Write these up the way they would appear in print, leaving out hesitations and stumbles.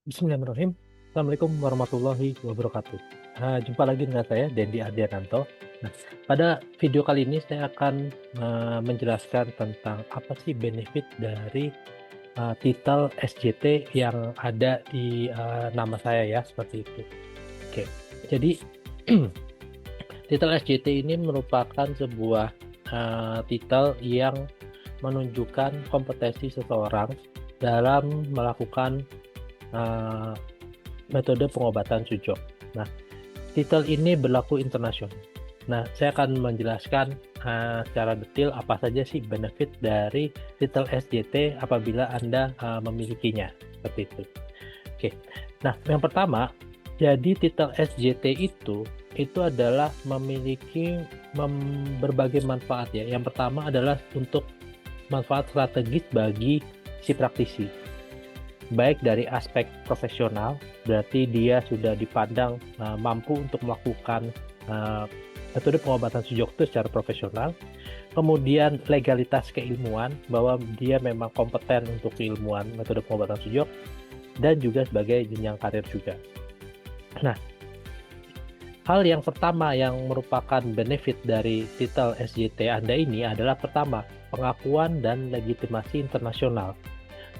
Bismillahirrahmanirrahim. Assalamualaikum warahmatullahi wabarakatuh. Jumpa lagi dengan saya, Dendi Ardiananto. Nah, pada video kali ini saya akan menjelaskan tentang apa sih benefit dari titel SJT yang ada di nama saya ya, seperti itu. Oke, jadi titel SJT ini merupakan sebuah titel yang menunjukkan kompetensi seseorang dalam melakukan eh, metode pengobatan sujok. Nah, titel ini berlaku internasional. Nah, saya akan menjelaskan secara detail apa saja sih benefit dari titel SJT apabila Anda memilikinya. Seperti itu. Oke. Nah, yang pertama, jadi titel SJT itu adalah memiliki berbagai manfaat ya. Yang pertama adalah untuk manfaat strategis bagi si praktisi, baik dari aspek profesional, berarti dia sudah dipandang mampu untuk melakukan metode pengobatan sujok itu secara profesional. Kemudian legalitas keilmuan, bahwa dia memang kompeten untuk keilmuan metode pengobatan sujok, dan juga sebagai jenjang karir juga. Nah, hal yang pertama yang merupakan benefit dari titel SJT Anda ini adalah pertama, pengakuan dan legitimasi internasional.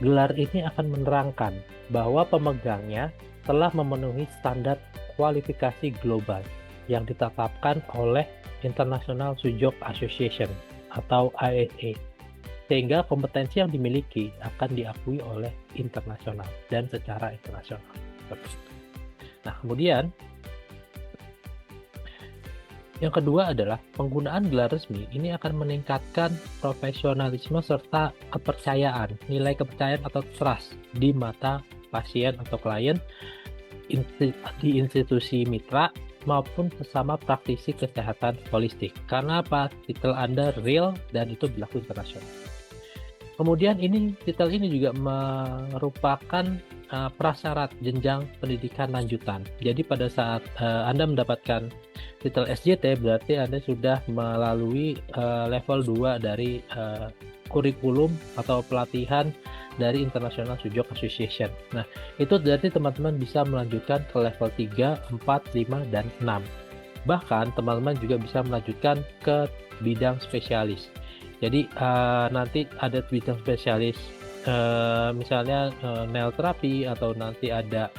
Gelar ini akan menerangkan bahwa pemegangnya telah memenuhi standar kualifikasi global yang ditetapkan oleh International Sujok Association atau ISA, sehingga kompetensi yang dimiliki akan diakui oleh internasional dan secara internasional. Nah, kemudian yang kedua adalah penggunaan gelar resmi ini akan meningkatkan profesionalisme serta kepercayaan, nilai kepercayaan atau trust di mata pasien atau klien, di institusi mitra maupun sesama praktisi kesehatan holistik. Karena apa? Titel Anda real dan itu berlaku internasional. Kemudian titel ini juga merupakan prasyarat jenjang pendidikan lanjutan. Jadi pada saat Anda mendapatkan titel SJT, berarti Anda sudah melalui level 2 dari kurikulum atau pelatihan dari International Sujok Association. Nah, itu berarti teman-teman bisa melanjutkan ke level 3, 4, 5, dan 6. Bahkan teman-teman juga bisa melanjutkan ke bidang spesialis. Jadi nanti ada bidang spesialis, misalnya nail terapi, atau nanti ada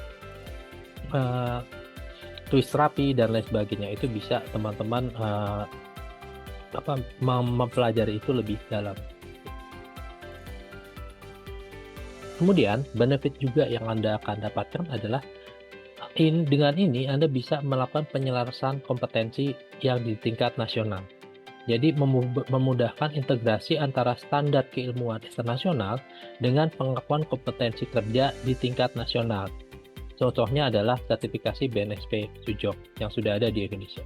twist terapi dan lain sebagainya. Itu bisa teman-teman mempelajari itu lebih dalam. Kemudian benefit juga yang Anda akan dapatkan adalah dengan ini Anda bisa melakukan penyelarasan kompetensi yang di tingkat nasional. Jadi memudahkan integrasi antara standar keilmuan internasional dengan pengakuan kompetensi kerja di tingkat nasional. Contohnya adalah sertifikasi BNSP Sujok yang sudah ada di Indonesia.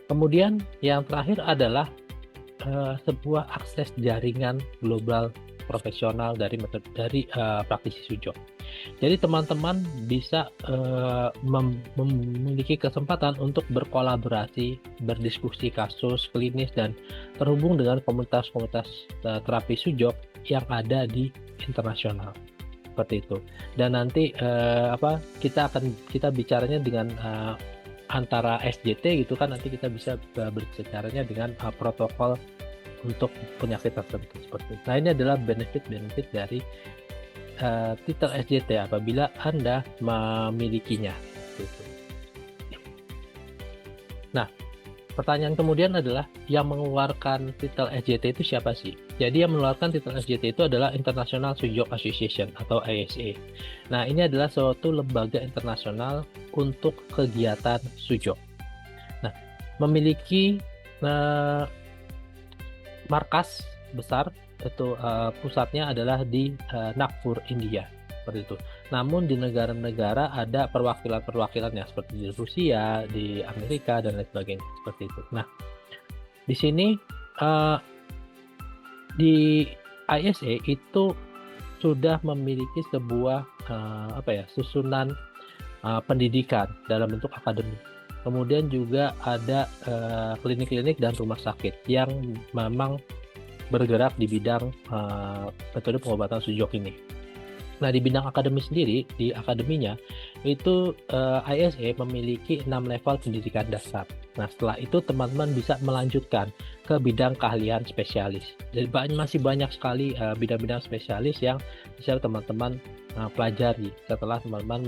Kemudian yang terakhir adalah sebuah akses jaringan global profesional dari praktisi sujok. Jadi teman-teman bisa memiliki kesempatan untuk berkolaborasi, berdiskusi kasus klinis, dan terhubung dengan komunitas-komunitas terapi sujok yang ada di internasional. Seperti itu. Dan nanti kita bicaranya dengan antara SJT gitu kan, nanti kita bisa berbicaranya dengan protokol untuk penyakit tertentu seperti itu. Nah, ini adalah benefit-benefit dari titel SJT apabila Anda memilikinya. Gitu. Nah, pertanyaan kemudian adalah yang mengeluarkan titel SJT itu siapa sih? Jadi yang mengeluarkan titel SJT itu adalah International Sujok Association atau ISA. Nah, ini adalah suatu lembaga internasional untuk kegiatan sujok. Nah, memiliki markas besar, itu pusatnya adalah di Nagpur, India, seperti itu. Namun di negara-negara ada perwakilan-perwakilannya seperti di Rusia, di Amerika, dan lain sebagainya, seperti itu. Nah, di sini di ISA itu sudah memiliki sebuah susunan pendidikan dalam bentuk akademik. Kemudian juga ada klinik-klinik dan rumah sakit yang memang bergerak di bidang metode pengobatan sujok ini. Nah, di bidang akademi sendiri, di akademinya, itu ISE memiliki 6 level pendidikan dasar. Nah, setelah itu teman-teman bisa melanjutkan ke bidang keahlian spesialis. Jadi masih banyak sekali bidang-bidang spesialis yang bisa teman-teman pelajari setelah teman-teman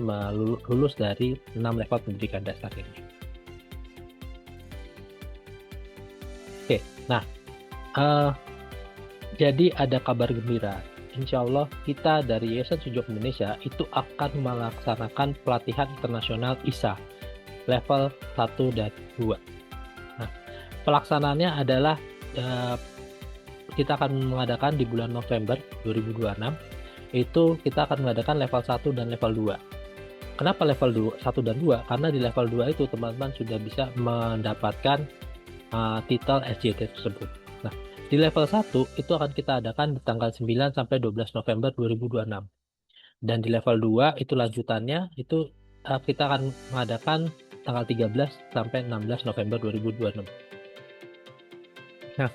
lulus dari 6 level pendidikan dasar ini. Oke, nah, eh, jadi ada kabar gembira. Insya Allah kita dari Yayasan Sujok Indonesia itu akan melaksanakan pelatihan internasional ISA level 1 dan 2. Nah, pelaksanaannya adalah kita akan mengadakan di bulan November 2026. Itu kita akan mengadakan level 1 dan level 2. Kenapa level 1 dan 2? Karena di level 2 itu teman-teman sudah bisa mendapatkan titel SJT tersebut. Nah, di level 1 itu akan kita adakan di tanggal 9 sampai 12 November 2026. Dan di level 2 itu lanjutannya itu kita akan mengadakan tanggal 13 sampai 16 November 2026. Nah,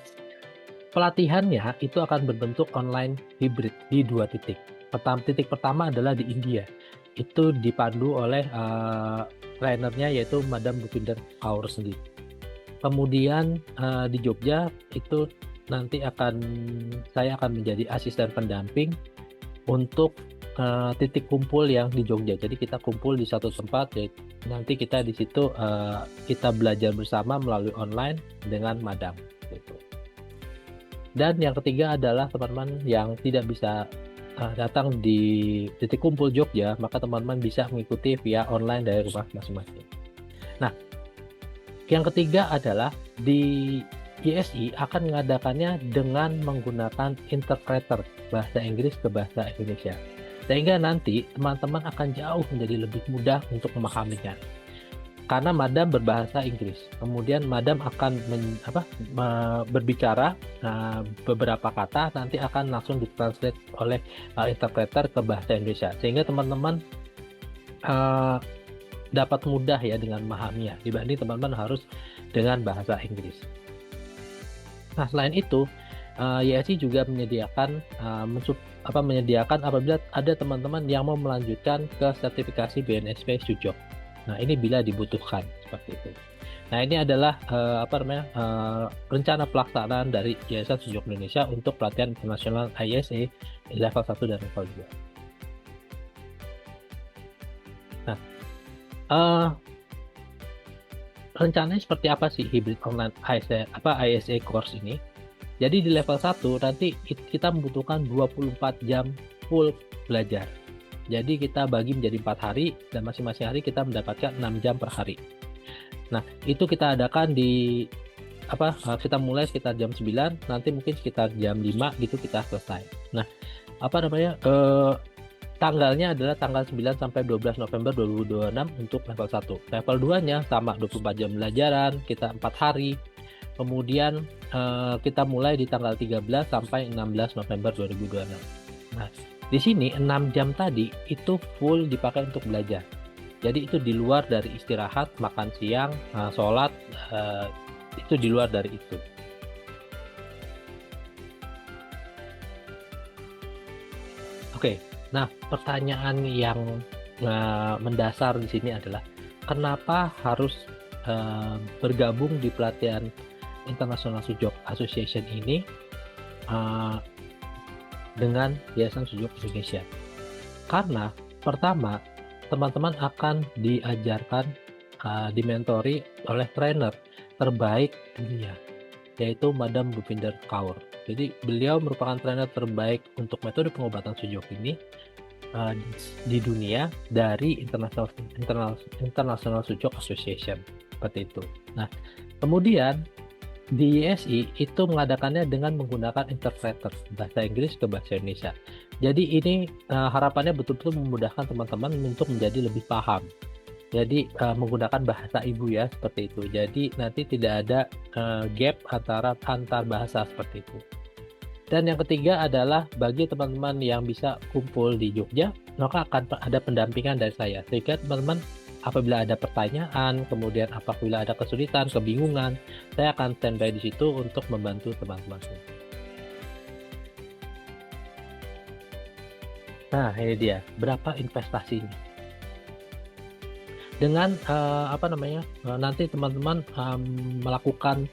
pelatihannya itu akan berbentuk online hybrid di 2 titik. Titik pertama adalah di India. Itu dipandu oleh trainernya yaitu Madam Bhupinder Kaur sendiri. Kemudian di Jogja itu nanti saya akan menjadi asisten pendamping untuk titik kumpul yang di Jogja. Jadi kita kumpul di satu tempat, nanti kita di situ kita belajar bersama melalui online dengan Madam. Gitu. Dan yang ketiga adalah teman-teman yang tidak bisa datang di titik kumpul Jogja, maka teman-teman bisa mengikuti via online dari rumah masing-masing. Nah, yang ketiga adalah di YSI akan mengadakannya dengan menggunakan interpreter bahasa Inggris ke bahasa Indonesia. Sehingga nanti teman-teman akan jauh menjadi lebih mudah untuk memahaminya. Karena Madam berbahasa Inggris. Kemudian Madam akan berbicara beberapa kata, nanti akan langsung ditranslate oleh interpreter ke bahasa Indonesia. Sehingga teman-teman dapat mudah ya dengan memahaminya dibanding teman-teman harus dengan bahasa Inggris. Nah, selain itu YSI juga menyediakan apabila ada teman-teman yang mau melanjutkan ke sertifikasi BNSP Sujok. Nah, ini bila dibutuhkan seperti itu. Nah, ini adalah rencana pelaksanaan dari Yayasan Sujok Indonesia untuk pelatihan internasional ISE level 1 dan level 2. Nah, rencananya seperti apa sih hybrid online ISE course ini? Jadi di level 1 nanti kita membutuhkan 24 jam full belajar. Jadi kita bagi menjadi 4 hari dan masing-masing hari kita mendapatkan 6 jam per hari. Nah, itu kita adakan kita mulai sekitar jam 9, nanti mungkin sekitar jam 5 gitu kita selesai. Nah, tanggalnya adalah tanggal 9 sampai 12 November 2026 untuk level 1. Level 2-nya sama 24 jam belajaran, kita 4 hari. Kemudian kita mulai di tanggal 13 sampai 16 November 2026. Nah, di sini 6 jam tadi itu full dipakai untuk belajar. Jadi itu di luar dari istirahat, makan siang, sholat, itu di luar dari itu. Oke, nah pertanyaan yang mendasar di sini adalah kenapa harus bergabung di pelatihan International Sujok Association ini dengan Yayasan Sujok Indonesia. Karena pertama, teman-teman akan diajarkan, dimentori oleh trainer terbaik dunia, yaitu Madam Bhupinder Kaur. Jadi beliau merupakan trainer terbaik untuk metode pengobatan sujok ini di dunia dari International Sujok Association, seperti itu. Nah, kemudian di YSI itu mengadakannya dengan menggunakan interpreter bahasa Inggris ke bahasa Indonesia. Jadi ini harapannya betul-betul memudahkan teman-teman untuk menjadi lebih paham. Jadi menggunakan bahasa ibu ya, seperti itu. Jadi nanti tidak ada gap antar bahasa seperti itu. Dan yang ketiga adalah bagi teman-teman yang bisa kumpul di Jogja, maka akan ada pendampingan dari saya. Sehingga teman-teman apabila ada pertanyaan, kemudian apabila ada kesulitan, kebingungan, saya akan standby di situ untuk membantu teman-teman. Nah, ini dia, berapa investasinya? Dengan nanti teman-teman melakukan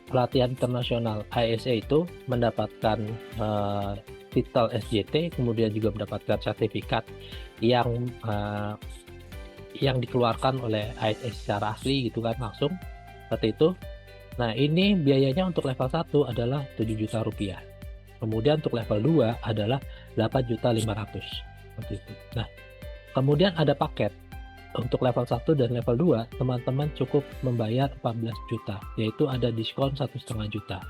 pelatihan internasional ISA itu mendapatkan titel SJT, kemudian juga mendapatkan sertifikat yang dikeluarkan oleh ISA secara asli gitu kan, langsung seperti itu. Nah, ini biayanya untuk level 1 adalah 7 juta rupiah. Kemudian untuk level 2 adalah 8.500.000 seperti itu. Nah, kemudian ada paket. Untuk level 1 dan level 2, teman-teman cukup membayar 14 juta, yaitu ada diskon 1,5 juta.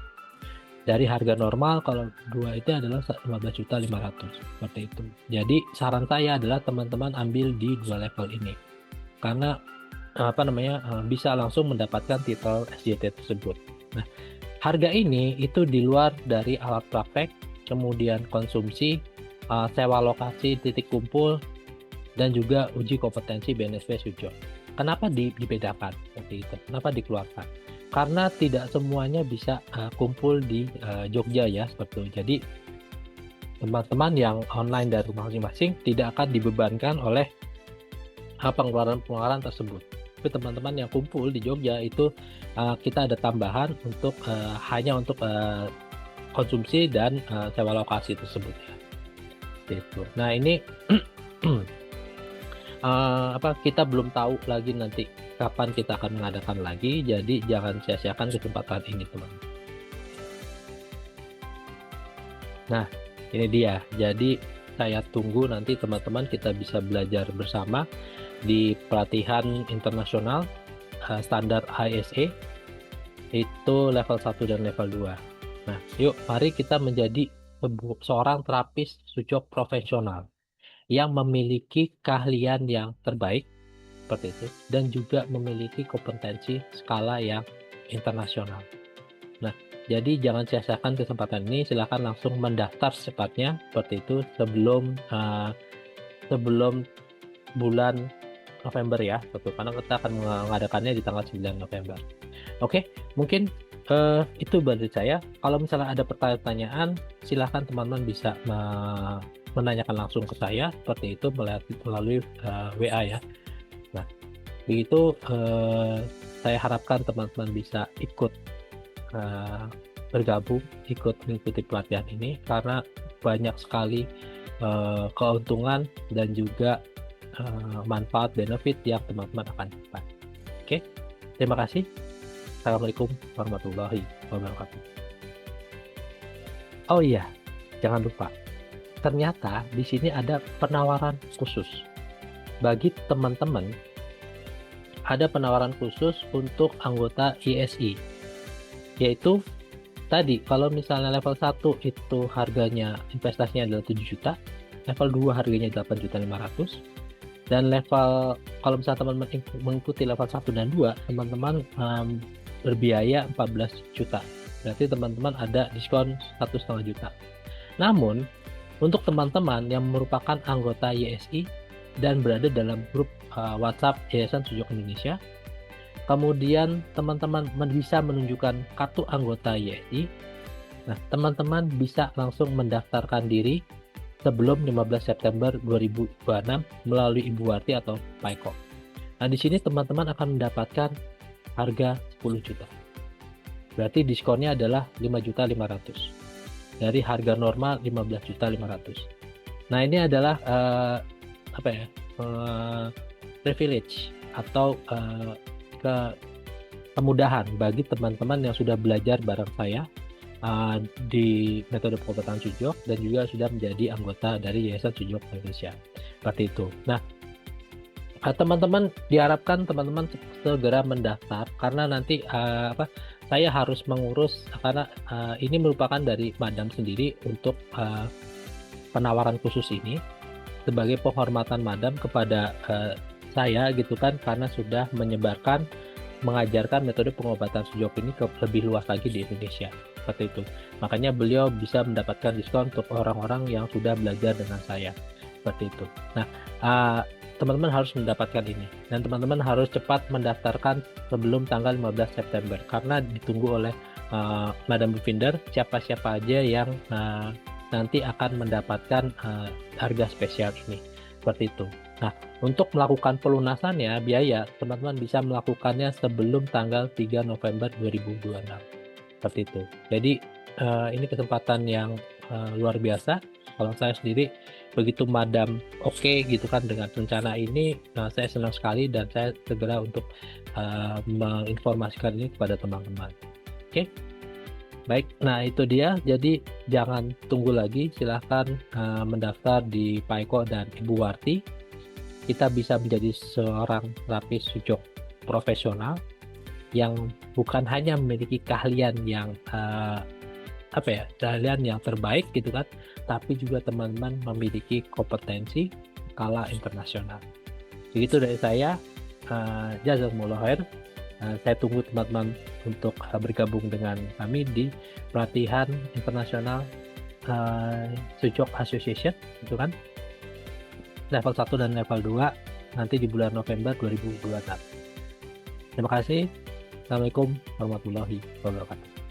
Dari harga normal, kalau 2 itu adalah 15.500.000, seperti itu. Jadi, saran saya adalah teman-teman ambil di 2 level ini. Karena bisa langsung mendapatkan titel SJT tersebut. Nah, harga ini itu di luar dari alat praktek, kemudian konsumsi, sewa lokasi titik kumpul, dan juga uji kompetensi BNSP Sujo. Kenapa dibedakan seperti itu? Kenapa dikeluarkan? Karena tidak semuanya bisa kumpul di Jogja ya, seperti itu. Jadi teman-teman yang online dari rumah masing-masing tidak akan dibebankan oleh pengeluaran tersebut. Tapi teman-teman yang kumpul di Jogja itu kita ada tambahan untuk hanya untuk konsumsi dan sewa lokasi tersebut ya. Itu. Nah, ini kita belum tahu lagi nanti kapan kita akan mengadakan lagi, jadi jangan sia-siakan kesempatan ini, teman. Nah, ini dia. Jadi saya tunggu nanti teman-teman kita bisa belajar bersama di pelatihan internasional standar ISA itu level 1 dan level 2. Nah, yuk mari kita menjadi seorang terapis sujok profesional yang memiliki keahlian yang terbaik seperti itu dan juga memiliki kompetensi skala yang internasional. Nah, jadi jangan sia-siakan kesempatan ini, silakan langsung mendaftar secepatnya seperti itu sebelum bulan November ya, karena kita akan mengadakannya di tanggal 9 November. Oke, mungkin itu dari saya. Kalau misalnya ada pertanyaan, silahkan teman-teman bisa menanyakan langsung ke saya seperti itu melalui WA ya. Nah, begitu saya harapkan teman-teman bisa ikut bergabung, ikut mengikuti pelatihan ini karena banyak sekali keuntungan dan juga manfaat benefit yang teman-teman akan dapat. Oke, terima kasih. Assalamualaikum warahmatullahi wabarakatuh. Oh iya, jangan lupa. Ternyata di sini ada penawaran khusus bagi teman-teman. Ada penawaran khusus untuk anggota ISI, yaitu tadi kalau misalnya level 1 itu harganya investasinya adalah 7 juta, level 2 harganya 8.500.000, dan level kalau misalnya teman-teman mengikuti level 1 dan 2, teman-teman berbiaya 14 juta. Berarti teman-teman ada diskon 1,5 juta. Namun untuk teman-teman yang merupakan anggota YSI dan berada dalam grup WhatsApp Yayasan Sujok Indonesia, kemudian teman-teman bisa menunjukkan kartu anggota YSI. Nah, teman-teman bisa langsung mendaftarkan diri sebelum 15 September 2026 melalui Ibu Warti atau Paiko. Nah, di sini teman-teman akan mendapatkan harga 10 juta. Berarti diskonnya adalah 5.500.000. Dari harga normal 15.500.000. Nah, ini adalah privilege atau kemudahan bagi teman-teman yang sudah belajar bareng saya di metode pengobatan Sujok dan juga sudah menjadi anggota dari Yayasan Sujok Indonesia. Seperti itu. Nah, teman-teman diharapkan teman-teman segera mendaftar karena nanti saya harus mengurus karena ini merupakan dari Madam sendiri untuk penawaran khusus ini sebagai penghormatan Madam kepada saya gitu kan, karena sudah mengajarkan metode pengobatan Sujok ini ke lebih luas lagi di Indonesia. Seperti itu. Makanya beliau bisa mendapatkan diskon untuk orang-orang yang sudah belajar dengan saya. Seperti itu. Nah, teman-teman harus mendapatkan ini dan teman-teman harus cepat mendaftarkan sebelum tanggal 15 September karena ditunggu oleh Madam Bufinder siapa-siapa aja yang nanti akan mendapatkan harga spesial ini, seperti itu. Nah, untuk melakukan pelunasannya biaya, teman-teman bisa melakukannya sebelum tanggal 3 November 2026, seperti itu. Jadi ini kesempatan yang luar biasa. Kalau saya sendiri begitu madam oke gitu kan dengan rencana ini, saya senang sekali dan saya segera untuk menginformasikan ini kepada teman-teman. Oke, baik. Nah itu dia. Jadi jangan tunggu lagi, silahkan mendaftar di Pak Eko dan Ibu Warti. Kita bisa menjadi seorang terapis sujok profesional yang bukan hanya memiliki keahlian yang keahlian yang terbaik gitu kan, tapi juga teman-teman memiliki kompetensi skala internasional. Begitu dari saya, jazakumullah khair. Saya tunggu teman-teman untuk bergabung dengan kami di pelatihan internasional Sujok Association, gitu kan, level 1 dan level 2 nanti di bulan November 2026. Terima kasih. Assalamualaikum warahmatullahi wabarakatuh.